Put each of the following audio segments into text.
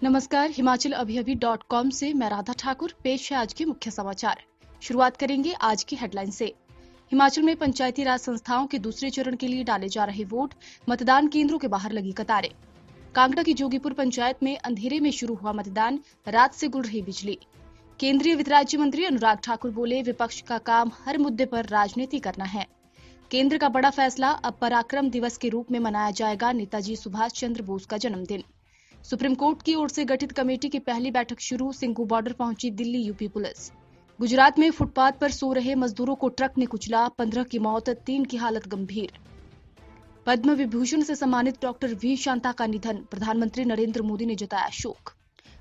नमस्कार, हिमाचल अभी.com से मैं राधा ठाकुर। पेश है आज के मुख्य समाचार। शुरुआत करेंगे आज की हेडलाइन से। हिमाचल में पंचायती राज संस्थाओं के दूसरे चरण के लिए डाले जा रहे वोट, मतदान केंद्रों के बाहर लगी कतारें। कांगड़ा की जोगीपुर पंचायत में अंधेरे में शुरू हुआ मतदान, रात से गुल रही बिजली। केंद्रीय वित्त राज्य मंत्री अनुराग ठाकुर बोले, विपक्ष का काम हर मुद्दे पर राजनीति करना है। केंद्र का बड़ा फैसला, अब पराक्रम दिवस के रूप में मनाया जाएगा नेताजी सुभाष चंद्र बोस का जन्मदिन। सुप्रीम कोर्ट की ओर से गठित कमेटी की पहली बैठक शुरू, सिंघू बॉर्डर पहुंची दिल्ली यूपी पुलिस। गुजरात में फुटपाथ पर सो रहे मजदूरों को ट्रक ने कुचला, 15 की मौत, 3 की हालत गंभीर। पद्म विभूषण से सम्मानित डॉक्टर वी शांता का निधन, प्रधानमंत्री नरेंद्र मोदी ने जताया शोक।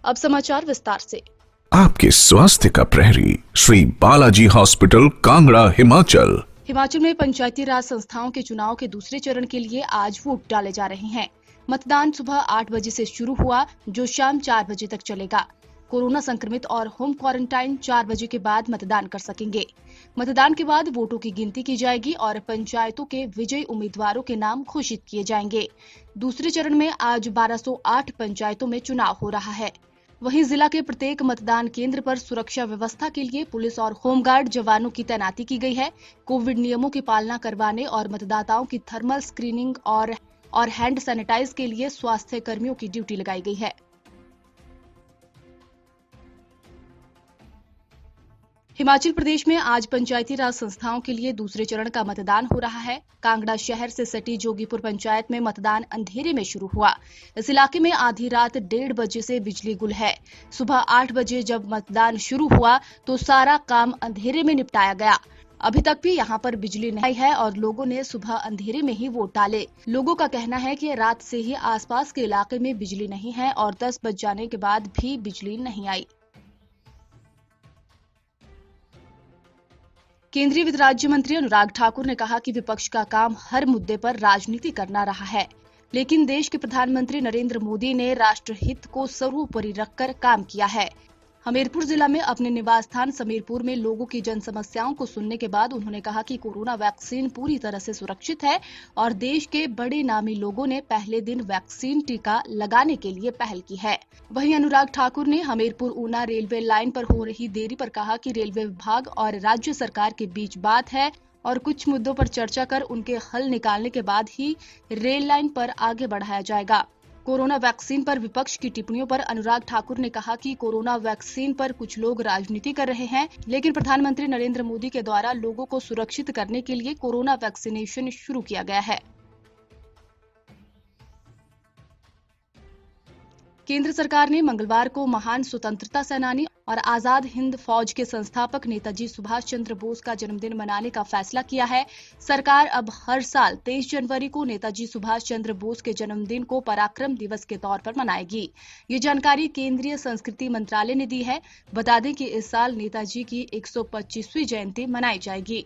अब समाचार विस्तार से। आपके स्वास्थ्य का प्रहरी, श्री बालाजी हॉस्पिटल, कांगड़ा, हिमाचल। हिमाचल में पंचायती राज संस्थाओं के चुनाव के दूसरे चरण के लिए आज वोट डाले जा रहे हैं। मतदान सुबह 8 बजे से शुरू हुआ, जो शाम 4 बजे तक चलेगा। कोरोना संक्रमित और होम क्वारंटाइन 4 बजे के बाद मतदान कर सकेंगे। मतदान के बाद वोटों की गिनती की जाएगी और पंचायतों के विजयी उम्मीदवारों के नाम घोषित किए जाएंगे। दूसरे चरण में आज 1208 पंचायतों में चुनाव हो रहा है। वहीं जिला के प्रत्येक मतदान केंद्र पर सुरक्षा व्यवस्था के लिए पुलिस और होमगार्ड जवानों की तैनाती की गई है। कोविड नियमों की पालना करवाने और मतदाताओं की थर्मल स्क्रीनिंग और हैंड सैनिटाइज के लिए स्वास्थ्य कर्मियों की ड्यूटी लगाई गई है। हिमाचल प्रदेश में आज पंचायती राज संस्थाओं के लिए दूसरे चरण का मतदान हो रहा है। कांगड़ा शहर से सटी जोगीपुर पंचायत में मतदान अंधेरे में शुरू हुआ। इस इलाके में आधी रात 1:30 बजे से बिजली गुल है। सुबह 8 बजे जब मतदान शुरू हुआ तो सारा काम अंधेरे में निपटाया गया। अभी तक भी यहां पर बिजली नहीं आई है और लोगों ने सुबह अंधेरे में ही वोट डाले। लोगों का कहना है कि रात से ही आसपास के इलाके में बिजली नहीं है और 10 बज जाने के बाद भी बिजली नहीं आई। केंद्रीय वित्त राज्य मंत्री अनुराग ठाकुर ने कहा कि विपक्ष का काम हर मुद्दे पर राजनीति करना रहा है, लेकिन देश के प्रधानमंत्री नरेंद्र मोदी ने राष्ट्रहित को सर्वोपरि रखकर काम किया है। हमीरपुर जिला में अपने निवास स्थान समीरपुर में लोगों की जन समस्याओं को सुनने के बाद उन्होंने कहा कि कोरोना वैक्सीन पूरी तरह से सुरक्षित है और देश के बड़े नामी लोगों ने पहले दिन वैक्सीन टीका लगाने के लिए पहल की है। वहीं अनुराग ठाकुर ने हमीरपुर ऊना रेलवे लाइन पर हो रही देरी पर कहा कि रेलवे विभाग और राज्य सरकार के बीच बात है और कुछ मुद्दों पर चर्चा कर उनके हल निकालने के बाद ही रेल लाइन पर आगे बढ़ाया जाएगा। कोरोना वैक्सीन पर विपक्ष की टिप्पणियों पर अनुराग ठाकुर ने कहा कि कोरोना वैक्सीन पर कुछ लोग राजनीति कर रहे हैं, लेकिन प्रधानमंत्री नरेंद्र मोदी के द्वारा लोगों को सुरक्षित करने के लिए कोरोना वैक्सीनेशन शुरू किया गया है। केंद्र सरकार ने मंगलवार को महान स्वतंत्रता सेनानी और आजाद हिंद फौज के संस्थापक नेताजी सुभाष चंद्र बोस का जन्मदिन मनाने का फैसला किया है। सरकार अब हर साल 23 जनवरी को नेताजी सुभाष चंद्र बोस के जन्मदिन को पराक्रम दिवस के तौर पर मनाएगी। ये जानकारी केंद्रीय संस्कृति मंत्रालय ने दी है। बता दें कि इस साल नेताजी की 125वीं जयंती मनाई जाएगी।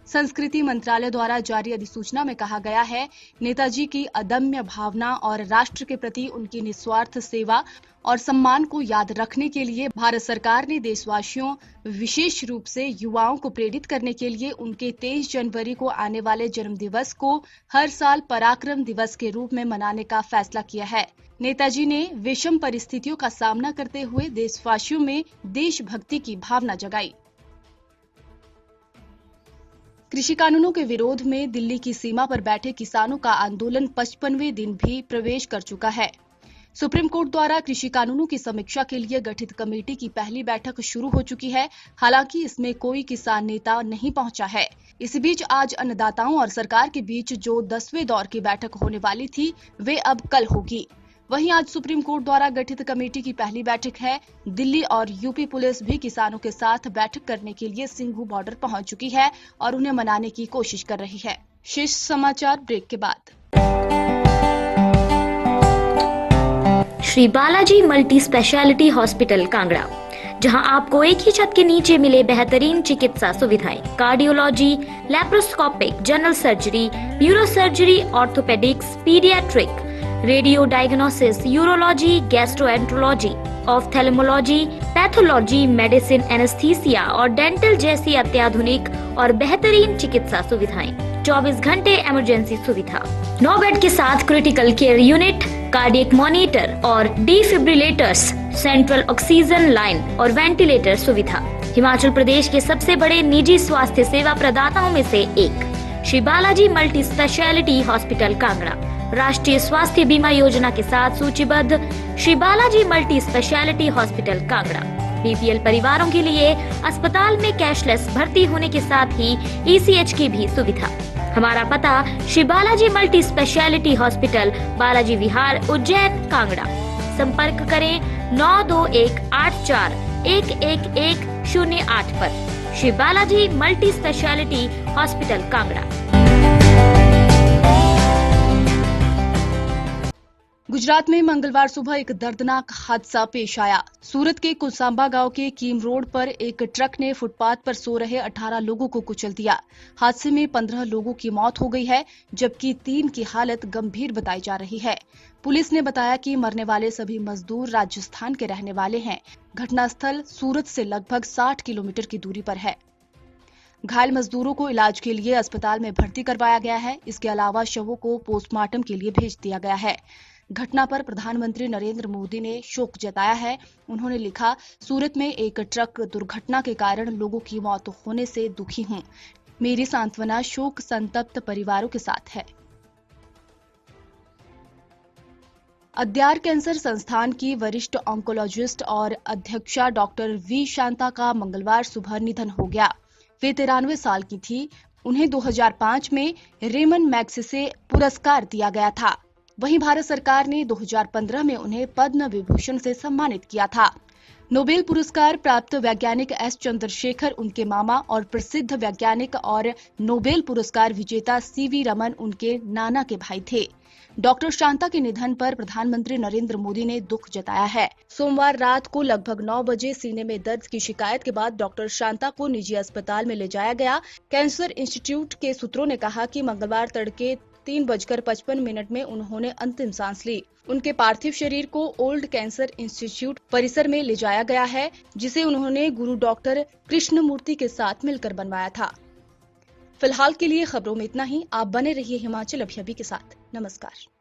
संस्कृति मंत्रालय द्वारा जारी अधिसूचना में कहा गया है, नेताजी की अदम्य भावना और राष्ट्र के प्रति उनकी निस्वार्थ सेवा और सम्मान को याद रखने के लिए भारत सरकार ने देशवासियों, विशेष रूप से युवाओं को प्रेरित करने के लिए उनके 23 जनवरी को आने वाले जन्मदिवस को हर साल पराक्रम दिवस के रूप में मनाने का फैसला किया है। नेताजी ने विषम परिस्थितियों का सामना करते हुए देशवासियों में देशभक्ति की भावना जगाई। कृषि कानूनों के विरोध में दिल्ली की सीमा पर बैठे किसानों का आंदोलन 55वें दिन भी प्रवेश कर चुका है। सुप्रीम कोर्ट द्वारा कृषि कानूनों की समीक्षा के लिए गठित कमेटी की पहली बैठक शुरू हो चुकी है। हालांकि इसमें कोई किसान नेता नहीं पहुंचा है। इसी बीच आज अन्नदाताओं और सरकार के बीच जो 10वें दौर की बैठक होने वाली थी, वे अब कल होगी। वहीं आज सुप्रीम कोर्ट द्वारा गठित कमेटी की पहली बैठक है। दिल्ली और यूपी पुलिस भी किसानों के साथ बैठक करने के लिए सिंघू बॉर्डर पहुंच चुकी है और उन्हें मनाने की कोशिश कर रही है। शेष समाचार ब्रेक के बाद। Shri Balaji multi speciality hospital Kangra, जहां आपको एक ही छत के नीचे मिले बेहतरीन चिकित्सा सुविधाएं, cardiology, laparoscopic, general surgery, neuro surgery, orthopaedics, paediatric, radio diagnosis, urology, gastroenterology, ophthalmology, pathology, medicine, anaesthesia और डेंटल जैसी अत्याधुनिक और बेहतरीन चिकित्सा सुविधाएं, 24 घंटे इमरजेंसी सुविधा, 9 बेड के साथ critical care unit, cardiac monitor और डिफिब्रिलेटर्स, सेंट्रल ऑक्सीजन लाइन और वेंटिलेटर सुविधा। हिमाचल प्रदेश के सबसे बड़े निजी स्वास्थ्य सेवा प्रदाताओं में से एक Shri Balaji multi speciality hospital Kangra राष्ट्रीय स्वास्थ्य बीमा योजना के साथ सूचीबद्ध Shri Balaji multi speciality hospital Kangra BPL परिवारों के लिए अस्पताल में कैशलेस भर्ती होने के साथ ही ईसीएच की भी सुविधा। हमारा पता Shri Balaji multi speciality hospital, Balaji Vihar, Ujjain, Kangra. संपर्क करें 9218411108 पर। Shri Balaji multi speciality hospital Kangra. Gujarat में मंगलवार सुबह एक दर्दनाक हादसा पेश आया। सूरत के कुसांबा गांव के कीम रोड पर एक ट्रक ने फुटपाथ पर सो रहे 18 लोगों को कुचल दिया। हादसे में 15 लोगों की मौत हो गई है, जबकि 3 की हालत गंभीर बताई जा रही है। पुलिस ने बताया कि मरने वाले सभी मजदूर राजस्थान के रहने वाले हैं। घटनास्थल सूरत से लगभग 60 किलोमीटर की दूरी पर है। घायल मजदूरों को इलाज के लिए अस्पताल में भर्ती करवाया गया है। इसके अलावा शवों को पोस्टमार्टम के लिए भेज दिया गया है। घटना पर प्रधानमंत्री नरेंद्र मोदी ने शोक जताया है। उन्होंने लिखा, सूरत में एक ट्रक दुर्घटना के कारण लोगों की मौत होने से दुखी हूं। मेरी सांत्वना शोक संतप्त परिवारों के साथ है। अद्यार कैंसर संस्थान की वरिष्ठ ऑन्कोलॉजिस्ट और अध्यक्षा डॉक्टर वी शांता का मंगलवार सुबह निधन हो गया। वे 93 साल की थी। उन्हें 2005 में रेमन मैग्सेसे पुरस्कार दिया गया था। वहीं भारत सरकार ने 2015 में उन्हें पद्म विभूषण से सम्मानित किया था। नोबेल पुरस्कार प्राप्त वैज्ञानिक एस चंद्रशेखर उनके मामा और प्रसिद्ध वैज्ञानिक और नोबेल पुरस्कार विजेता सीवी रमन उनके नाना के भाई थे। डॉक्टर शांता के निधन पर प्रधानमंत्री नरेंद्र मोदी ने दुख जताया है। सोमवार रात को लगभग 9 बजे सीने में दर्द की शिकायत के बाद डॉक्टर शांता को निजी अस्पताल में ले जाया गया। कैंसर इंस्टीट्यूट के सूत्रों ने कहा कि मंगलवार तड़के 3:55 में उन्होंने अंतिम सांस ली। उनके पार्थिव शरीर को ओल्ड कैंसर इंस्टीट्यूट परिसर में ले जाया गया है, जिसे उन्होंने गुरु डॉक्टर कृष्णमूर्ति के साथ मिलकर बनवाया था। फिलहाल के लिए खबरों में इतना ही। आप बने रहिए हिमाचल अभी के साथ। नमस्कार।